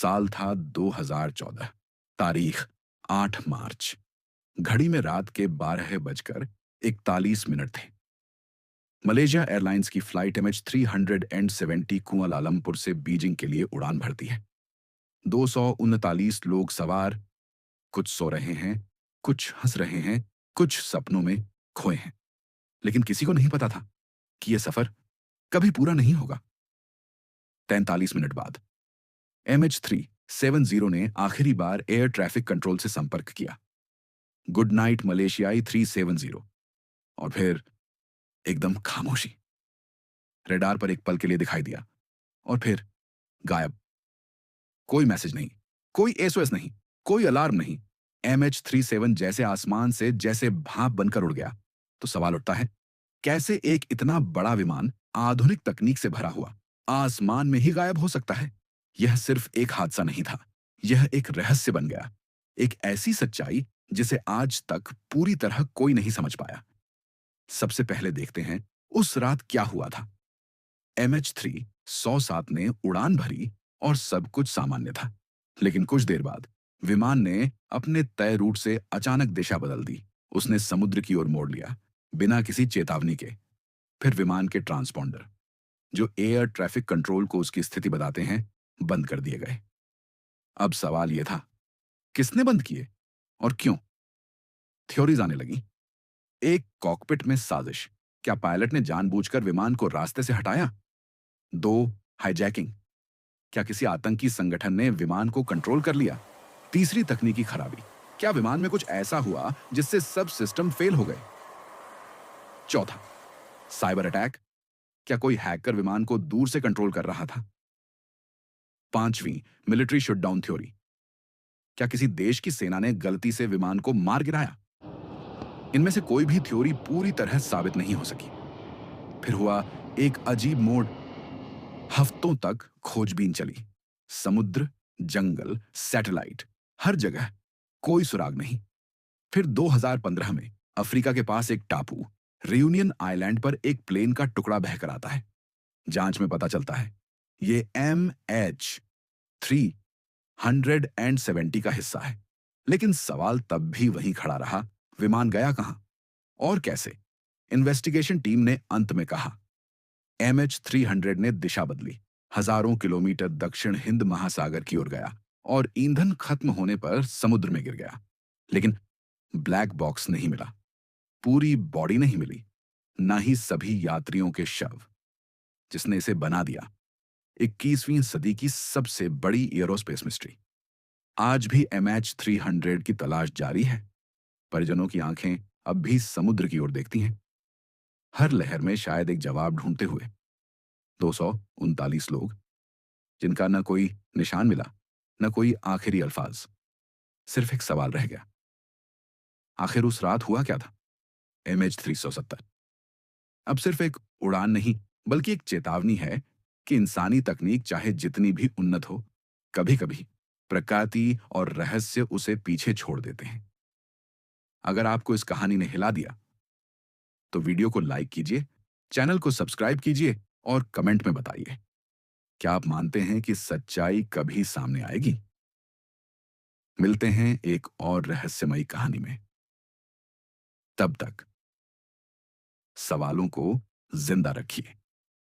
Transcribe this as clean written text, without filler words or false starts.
साल था 2014। तारीख 8 मार्च। घड़ी में रात के 12 बजकर 41 मिनट थे। मलेशिया एयरलाइंस की फ्लाइट MH370 कुआलालंपुर से बीजिंग के लिए उड़ान भरती है। 239 लोग सवार, कुछ सो रहे हैं, कुछ हंस रहे हैं, कुछ सपनों में खोए हैं। लेकिन किसी को नहीं पता था कि यह सफर कभी पूरा नहीं होगा। 43 मिनट बाद MH370 ने आखिरी बार एयर ट्रैफिक कंट्रोल से संपर्क किया। गुड नाइट मलेशियाई 370। और फिर एकदम खामोशी। रेडार पर एक पल के लिए दिखाई दिया और फिर गायब। कोई मैसेज नहीं, कोई SOS नहीं, कोई अलार्म नहीं। MH37 जैसे आसमान से जैसे भाप बनकर उड़ गया। तो सवाल उठता है, कैसे एक इतना बड़ा विमान आधुनिक तकनीक से भरा हुआ आसमान में ही गायब हो सकता है? यह सिर्फ एक हादसा नहीं था, यह एक रहस्य बन गया। एक ऐसी सच्चाई जिसे आज तक पूरी तरह कोई नहीं समझ पाया। सबसे पहले देखते हैं उस रात क्या हुआ था। MH307 ने उड़ान भरी और सब कुछ सामान्य था। लेकिन कुछ देर बाद विमान ने अपने तय रूट से अचानक दिशा बदल दी। उसने समुद्र की ओर मोड़ लिया, बिना किसी चेतावनी के। फिर विमान के ट्रांसपॉन्डर, जो एयर ट्रैफिक कंट्रोल को उसकी स्थिति बताते हैं, बंद कर दिए गए। अब सवाल यह था, किसने बंद किए और क्यों? थ्योरीज आने लगी। एक कॉकपिट में साजिश। क्या पायलट ने जानबूझकर विमान को रास्ते से हटाया? 2 हाईजैकिंग। क्या किसी आतंकी संगठन ने विमान को कंट्रोल कर लिया? तीसरी तकनीकी खराबी। क्या विमान में कुछ ऐसा हुआ जिससे सब सिस्टम फेल हो गए? चौथा, साइबर अटैक। क्या कोई हैकर विमान को दूर से कंट्रोल कर रहा था? पांचवी, मिलिट्री शटडाउन थ्योरी। क्या किसी देश की सेना ने गलती से विमान को मार गिराया? इनमें से कोई भी थ्योरी पूरी तरह साबित नहीं हो सकी। फिर हुआ एक अजीब मोड़। हफ्तों तक खोजबीन चली। समुद्र, जंगल, सैटेलाइट, हर जगह कोई सुराग नहीं। फिर 2015 में अफ्रीका के पास एक टापू रियूनियन आइलैंड पर एक प्लेन का टुकड़ा बहकर आता है। जांच में पता चलता है ये MH370 का हिस्सा है। लेकिन सवाल तब भी वहीं खड़ा रहा, विमान गया कहां और कैसे? इन्वेस्टिगेशन टीम ने अंत में कहा, MH300 ने दिशा बदली, हजारों किलोमीटर दक्षिण हिंद महासागर की ओर गया और ईंधन खत्म होने पर समुद्र में गिर गया। लेकिन ब्लैक बॉक्स नहीं मिला, पूरी बॉडी नहीं मिली, ना ही सभी यात्रियों के शव। जिसने इसे बना दिया, 21वीं सदी की सबसे बड़ी एयरोस्पेस मिस्ट्री। आज भी MH300 की तलाश जारी है। परिजनों की आंखें अब भी समुद्र की ओर देखती हैं, हर लहर में शायद एक जवाब ढूंढते हुए। 239 लोग, जिनका न कोई निशान मिला, न कोई आखिरी अल्फाज। सिर्फ एक सवाल रह गया, आखिर उस रात हुआ क्या था? MH370 अब सिर्फ एक उड़ान नहीं, बल्कि एक चेतावनी है कि इंसानी तकनीक चाहे जितनी भी उन्नत हो, कभी कभी प्रकृति और रहस्य उसे पीछे छोड़ देते हैं। अगर आपको इस कहानी ने हिला दिया, तो वीडियो को लाइक कीजिए, चैनल को सब्सक्राइब कीजिए और कमेंट में बताइए, क्या आप मानते हैं कि सच्चाई कभी सामने आएगी? मिलते हैं एक और रहस्यमयी कहानी में। तब तक सवालों को जिंदा रखिए।